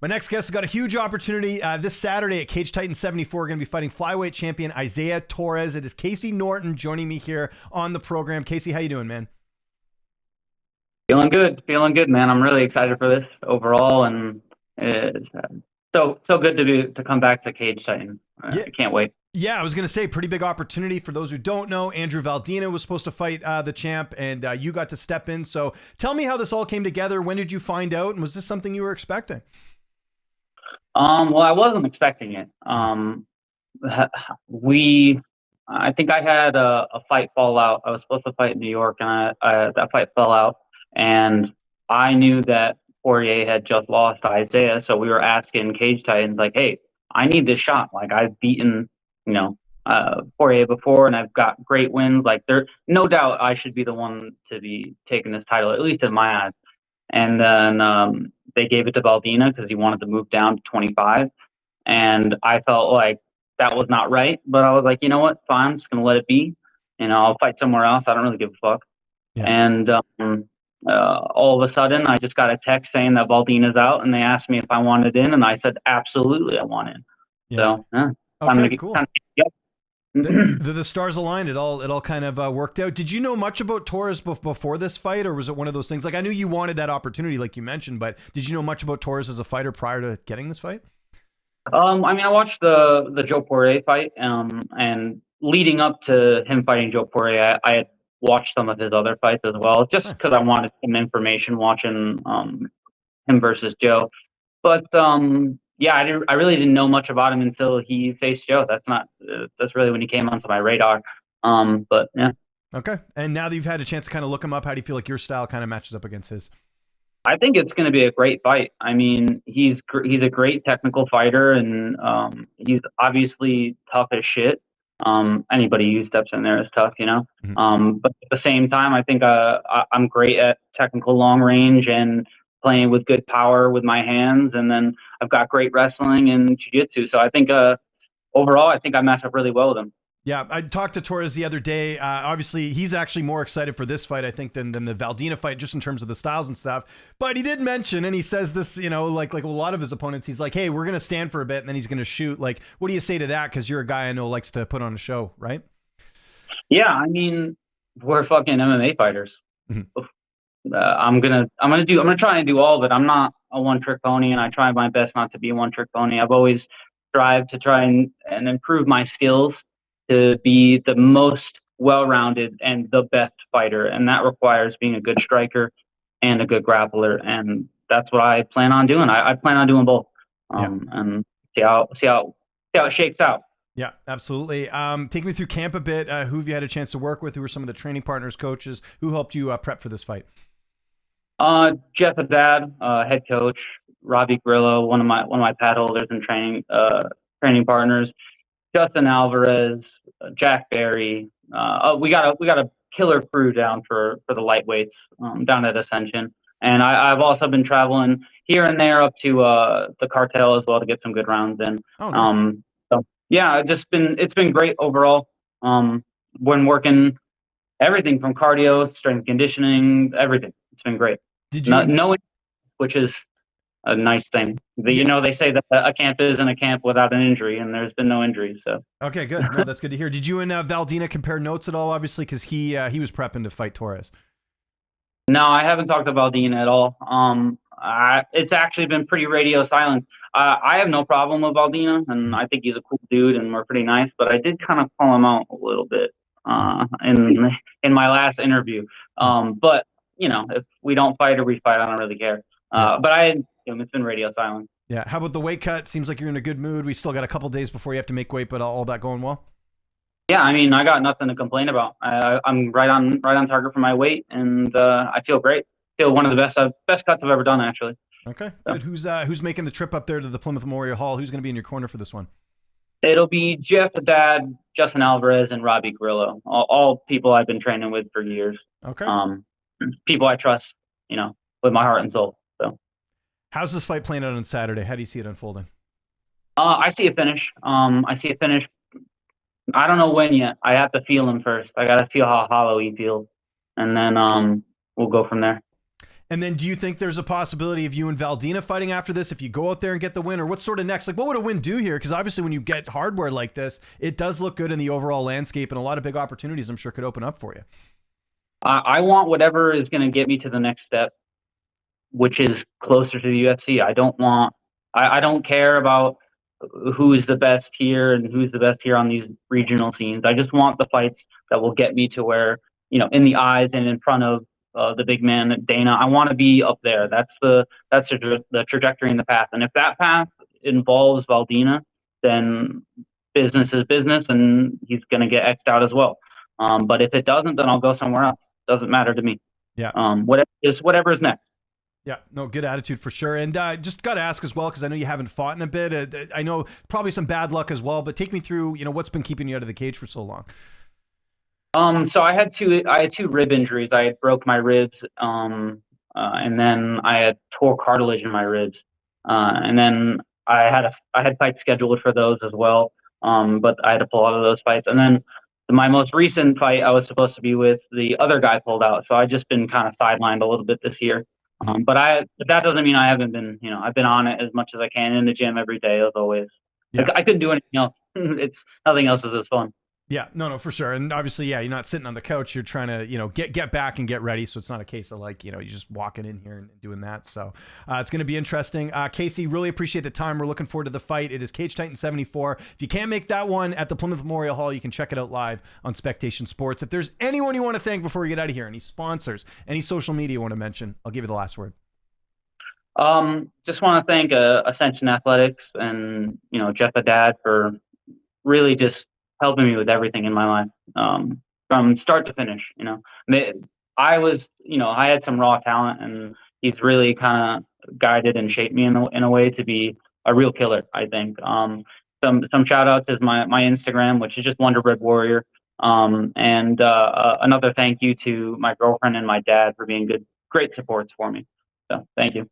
My next guest has got a huge opportunity this Saturday at Cage Titan 74. Going to be fighting flyweight champion Isiah Torres. It is Casey Norton joining me here on the program. Casey, how you doing, man? Feeling good, man. I'm really excited for this overall, and it's so good to come back to Cage Titan. Yeah. I can't wait. Yeah, I was going to say, pretty big opportunity. For those who don't know, Andrew Valdina was supposed to fight the champ, and you got to step in. So tell me how this all came together. When did you find out, and was this something you were expecting? Well, I wasn't expecting it. I think I had a fight fall out. I was supposed to fight in New York, and that fight fell out. And I knew that Poirier had just lost to Isiah, so we were asking Cage Titans, like, "Hey, I need this shot. Like, I've beaten, Poirier before, and I've got great wins. Like, there, no doubt, I should be the one to be taking this title, at least in my eyes." And then they gave it to Valdina because he wanted to move down to 25. And I felt like that was not right. But I was like, you know what? Fine. I'm just going to let it be. I'll fight somewhere else. I don't really give a fuck. Yeah. And all of a sudden, I just got a text saying that Valdina's out. And they asked me if I wanted in. And I said, absolutely, I want in. Yeah. So, yeah. Okay, cool. The stars aligned. It all kind of worked out. Did you know much about Torres before this fight, or was it one of those things? Like, I knew you wanted that opportunity, like you mentioned, but did you know much about Torres as a fighter prior to getting this fight? I mean, I watched the Joe Poirier fight, and leading up to him fighting Joe Poirier, I had watched some of his other fights as well, just because I wanted some information watching him versus Joe. But yeah, I really didn't know much about him until he faced Joe. That's really when he came onto my radar. But yeah. Okay. And now that you've had a chance to kind of look him up, how do you feel like your style kind of matches up against his? I think it's going to be a great fight. I mean, he's a great technical fighter, and he's obviously tough as shit. Anybody who steps in there is tough, you know. Mm-hmm. But at the same time, I think I'm great at technical long range and playing with good power with my hands, and then I've got great wrestling and jiu-jitsu. So I think overall, I think I match up really well with him. Yeah, I talked to Torres the other day. Obviously, he's actually more excited for this fight, I think, than the Valdina fight, just in terms of the styles and stuff. But he did mention, and he says this, like a lot of his opponents, he's like, hey, we're going to stand for a bit, and then he's going to shoot. Like, what do you say to that? Because you're a guy I know likes to put on a show, right? Yeah, I mean, we're fucking MMA fighters. Mm-hmm. I'm gonna try and do all of it. I'm not a one-trick pony, and I try my best not to be a one-trick pony. I've always strived to try and improve my skills to be the most well-rounded and the best fighter, and that requires being a good striker and a good grappler, and that's what I plan on doing. I plan on doing both, and see how it shakes out. Yeah, absolutely. Take me through camp a bit. Who have you had a chance to work with? Who were some of the training partners, coaches? Who helped you prep for this fight? Jeff Haddad, head coach, Robbie Grillo, one of my pad holders and training partners, Justin Alvarez, Jack Berry. We got a killer crew down for the lightweights down at Ascension, and I've also been traveling here and there up to the cartel as well to get some good rounds in. Oh, nice. So yeah, it's been great overall. When working everything from cardio, strength conditioning, everything. It's been great. Did you Which is a nice thing. They say that a camp isn't a camp without an injury, and there's been no injuries. So okay, good. No, that's good to hear. Did you and Valdina compare notes at all? Obviously, because he was prepping to fight Torres. No, I haven't talked to Valdina at all. It's actually been pretty radio silent. I have no problem with Valdina, and I think he's a cool dude, and we're pretty nice. But I did kind of call him out a little bit in my last interview. But if we don't fight or we fight, I don't really care. But it's been radio silent. Yeah. How about the weight cut? Seems like you're in a good mood. We still got a couple days before you have to make weight, but all that going well? Yeah, I mean, I got nothing to complain about. I'm right on target for my weight, and I feel great. Feel one of the best cuts I've ever done, actually. Okay, good. Who's making the trip up there to the Plymouth Memorial Hall? Who's going to be in your corner for this one? It'll be Jeff Haddad, Justin Alvarez, and Robbie Grillo. All people I've been training with for years. Okay. People I trust, with my heart and soul. So, how's this fight playing out on Saturday? How do you see it unfolding? I see a finish. I don't know when yet. I have to feel him first. I got to feel how hollow he feels, and then we'll go from there. And then do you think there's a possibility of you and Valdina fighting after this if you go out there and get the win, or what's sort of next? Like, what would a win do here? Because obviously when you get hardware like this, it does look good in the overall landscape, and a lot of big opportunities I'm sure could open up for you. I want whatever is going to get me to the next step, which is closer to the UFC. I don't care about who's the best here and who's the best here on these regional scenes. I just want the fights that will get me to where, in the eyes and in front of the big man Dana. I want to be up there. That's the trajectory in the path. And if that path involves Valdina, then business is business, and he's going to get X'd out as well. But if it doesn't, then I'll go somewhere else. Doesn't matter to me. Yeah. Whatever is next. Yeah, no, good attitude for sure. And just got to ask as well, because I know you haven't fought in a bit. I know probably some bad luck as well, but take me through, what's been keeping you out of the cage for so long. So I had two rib injuries. I had broke my ribs, and then I had tore cartilage in my ribs, and then I had fights scheduled for those as well. But I had to pull out of those fights, and then my most recent fight I was supposed to be with, the other guy pulled out, so I've just been kind of sidelined a little bit this year. But that doesn't mean I haven't been. I've been on it as much as I can in the gym every day, as always. Yeah. I couldn't do anything else. It's nothing else is as fun. Yeah, no, for sure. And obviously, yeah, you're not sitting on the couch. You're trying to, get back and get ready. So it's not a case of like, you're just walking in here and doing that. So it's going to be interesting. Casey, really appreciate the time. We're looking forward to the fight. It is Cage Titan 74. If you can't make that one at the Plymouth Memorial Hall, you can check it out live on Spectation Sports. If there's anyone you want to thank before we get out of here, any sponsors, any social media you want to mention, I'll give you the last word. Just want to thank Ascension Athletics and, Jeff Haddad for really just helping me with everything in my life, from start to finish. I had some raw talent, and he's really kind of guided and shaped me in a way to be a real killer, I think. Some shout outs is my Instagram, which is just Wonder Bread Warrior. And another thank you to my girlfriend and my dad for being great supports for me. So thank you.